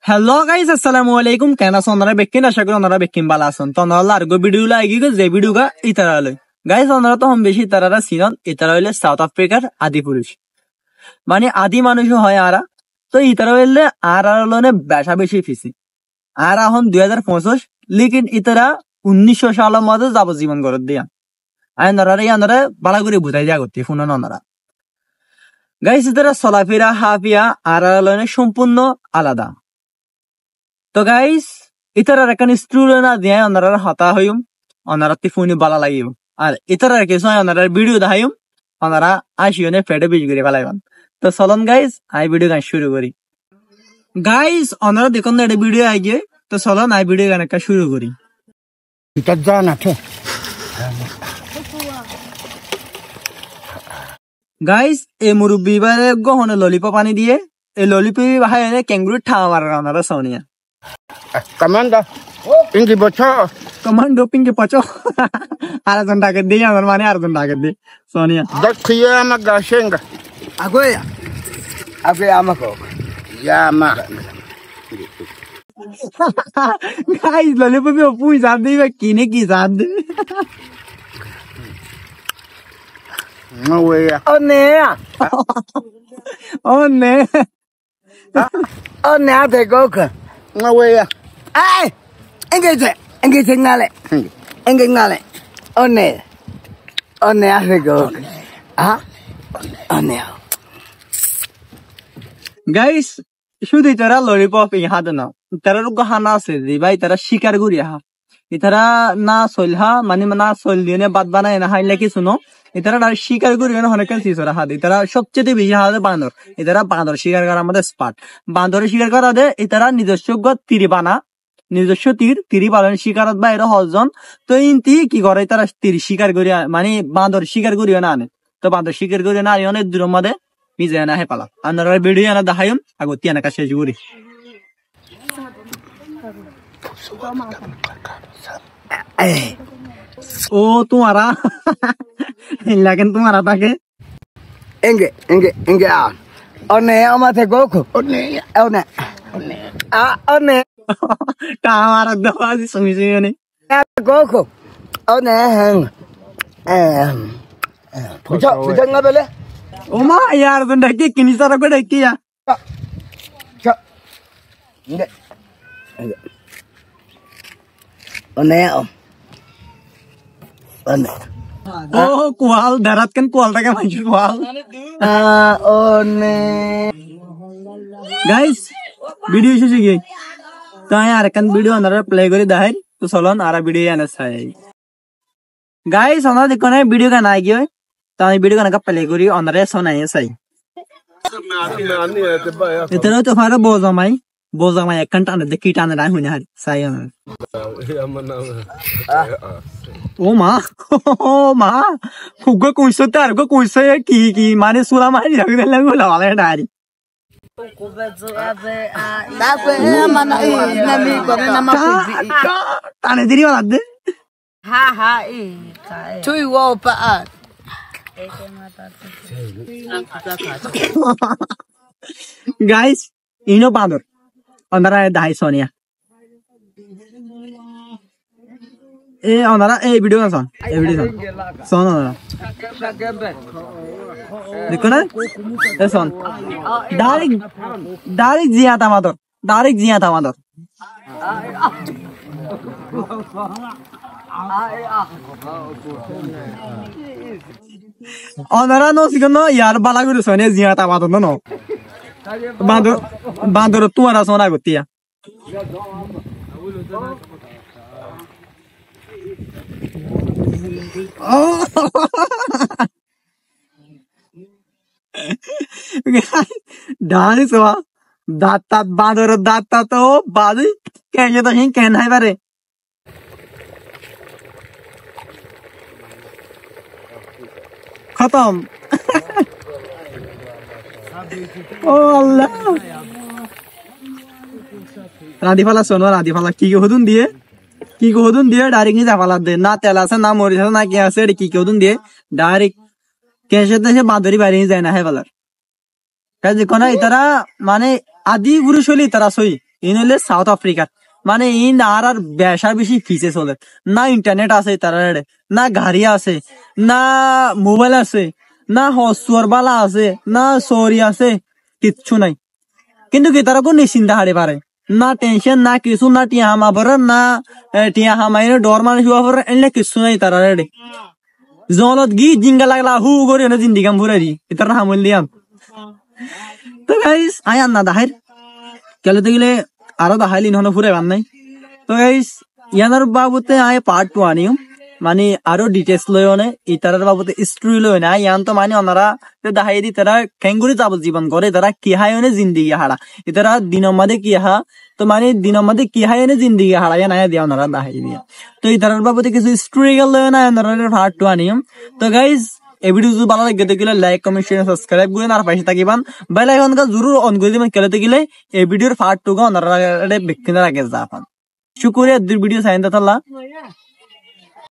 Hello guys, আসসালামু আলাইকুম। কেন আছো আপনারা? বেকিন আশা করি আপনারা বেকিন ভালো আছেন। তো আপনারা আরগো ভিডিও লাগি গো, যে ভিডিওটা ইতারা হলো গাইস, আপনারা তো হম বেশি ইতারারা সিনন। ইতারা হইলে সাউথ আফ্রিকার আদি পুরুষ, মানে আদি মানুষ হয় আরা। তো ইতারা হইলে আর হলো বেশা বেশি ফিসি আর এখন 2025, লেকিন ইতারা 1900 সালের মধ্যে যাবজ্জীবন করে দিয়া আনারা বালা করে বুঝাই দিয়া করতে শুনুন ওনারা। গাইস, ইতারা চলাফেরা হাফিয়া আর হলো সম্পূর্ণ আলাদা। তো গাইস, ইতারার এখন স্টুডিও না দিয়ে ওনারা হতা হইম, ওনারা ফোনে বালা লাগিম। আর ইতারার কিছু ওনারা ভিডিও দেখাইম, ওনারা আসিও ফেটে বিজ করে ফেলাইবেন। তো চলুন গাইস, আই ভিডিও গান শুরু করি। গাইস, ওনারা দেখুন এটা ভিডিও আই গিয়ে। তো চলুন আই ভিডিও গান একটা শুরু করি। গাইস, এই মুরব্বী বারে গহনে ললিপপ আনি দিয়ে, এই ললিপপ ভাই ক্যাঙ্গুরু ঠা মারা ওনারা Sonia. Commander, Pinky Bocho, commando Pinky পচো আরেকজন ডাকে দিই, আমার মানে আরেকজন ডাকে দিই Sonia. Dakia Magashenga, Agoya. Agoya amako. Yama, guys, lollipop পুই জান দিবে কিনে কি জান দে। no way, Onne. ও নে Onne ate goka. no way, Ai. Engage ngale. Engage ngale. Onne. Onne ate goka. Ah. Onne. Guys, শুধু তারা ললিপপ ইহাদ না, তারা হানা আছে যে ভাই তারা শিকার করি হা। ইতারা না চলহা মানে না চল দিয়ে বাদ বানায় না হাইলে কিছু ন। ইতারা শিকার করি না অনেক চিজরা হাত। ইতারা সবচেয়ে বেশি হাতে বান্দর। ইতারা বান্দর শিকার করা আমাদের স্পাট। বান্দরের শিকার করা দে ইতারা নিজস্ব তীর বানা, নিজস্ব তীর পালন শিকারত বাইরে হজন। তো ইনতি কি করে তারা তীর শিকার করি, মানে বান্দর শিকার করিও না আনে। তো বান্দর শিকার করি না আনি অনেক দূরের মধ্যে নিজে না হে পালা। আপনারা ভিডিও আনা দেখাইম আগতি এনাকা শেষ করি। ও তোমারা লাগেন তোমারা তাকে Engage ah. Onne amate goku. Onne, Onne. Ah, onne. আমার দাওয়াজি সঙ্গে সঙ্গে Goku. Onne hang. Puja ngabele. ও মা ইয়ার জন ডাকি কিনি সারা করে ডাকি ya. Cha. Nge. Onne om. Onne. ও কোয়াল দারাত কেন কোয়ালটাকে মাইছি কোয়াল। Ah, onne. গাইস, ভিডিও শেষে গিয়ে তাই আর একখান ভিডিও আপনারা প্লে করে দেখাই। তো চলুন আর ভিডিও এনে চাই। গাইস, আমরা দেখো না ভিডিও গান আই গিয়ে, তাই ভিডিও গান প্লে করি অনারে শোনাই চাই। এটারও তো ফারা বোঝামাই একখান টানে দেখি টানে রাই হইনা হারি চাই আমার। ও মা ফুগো কইছো তার গো কইছো কি মানে সুরা মারি রাখি দিলাম লালে ডারি। টানে দিরি বাদ দে। Chui wo pa. গাইস, ইনো বাঁদর ওনারা দাই সোনিয়া। ওনারা এই ভিডিও শোন, এই ভিডিও শোন ওনারা দেখো না শোন। ডাইরেক্ট জিয়াতা মাদর, ডাইরেক্ট জিয়াতা মাদর। ওনারা নসিকন ইয়ার বালা করে শোনে জিয়াতা মাদর ন বাঁদর তোমারা সোনা গতিয়া। ডানি সোয়া দাঁত বাঁদর দাঁত তো বাদি কেন তো হিং কেন হাই পারে। খতম। ও আল্লাহ, রাধি ফালা শোনো, রাধি ফালা কি হদুন দিয়ে ডাইরেক্ট নিজে ফালা দে না, তেল আছে না মরিচ আছে না কি আছে, কি হদুন দিয়ে ডাইরেক্ট কেসে দেশে বাঁদরি বাইরে যায় না হে ফালার। দেখো না ইতারা মানে আদি পুরুষ হলি তারা সই ইন হইলে সাউথ আফ্রিকার মানে ইন আর বেশা বেশি ফিসে চলে না ইন্টারনেট আছে তারা না গাড়ি আছে না মোবাইল আছে না হসুয়ার বালা আছে না সরি আছে কিচ্ছু নাই কিন্তু কি তারা কোন নিশ্চিন্তা হারে পারে না টেনশন না কিছু না টিয়া হামা ভরে না টিয়া হামাইনে ডর মানুষ হওয়া এনে কিছু নাই তারা রে জলত গি জিঙ্গা লাগলা হু করে এনে জিন্দিগাম ফুরাই দি এটার হামল দিয়াম তো গাইস আয়ান না দাহের কেলতে গেলে আরো দাহাইলি নহলে ফুরাই বান নাই তো গাইস ইয়ানার বাবুতে আয় পার্ট 2 আনিম মানে আরো ডিটেলস লয় অনে ইতারার বাবুতে স্টোরি লয় না ইয়ান তো মানে ওনারা দাহাই দি তারা কেঙ্গুরি যাবত জীবন করে তারা কি হায় অনে জিন্দেগি হারা ইতারা দিনের মধ্যে কি হা তো মানে দিনের মধ্যে কি হায় অনে জিন্দেগি হারা না দিয়া ওনারা দাহাই দিয়া তো ইতারার বাবুতে কিছু স্টোরি গেল লয় না ওনারা পার্ট 2 আনিম তো গাইস এই ভিডিও যদি ভালো লাগে দেখলে লাইক কমেন্ট শেয়ার সাবস্ক্রাইব করেন আর পাশে থাকিবান বেল আইকনটা জরুর অন করে দিবেন কেলতে গেলে এই ভিডিওর পার্ট 2 গা ওনারা বেকিনা আগে যাপান শুকরিয়া ভিডিও সাইন দাতাল্লাহ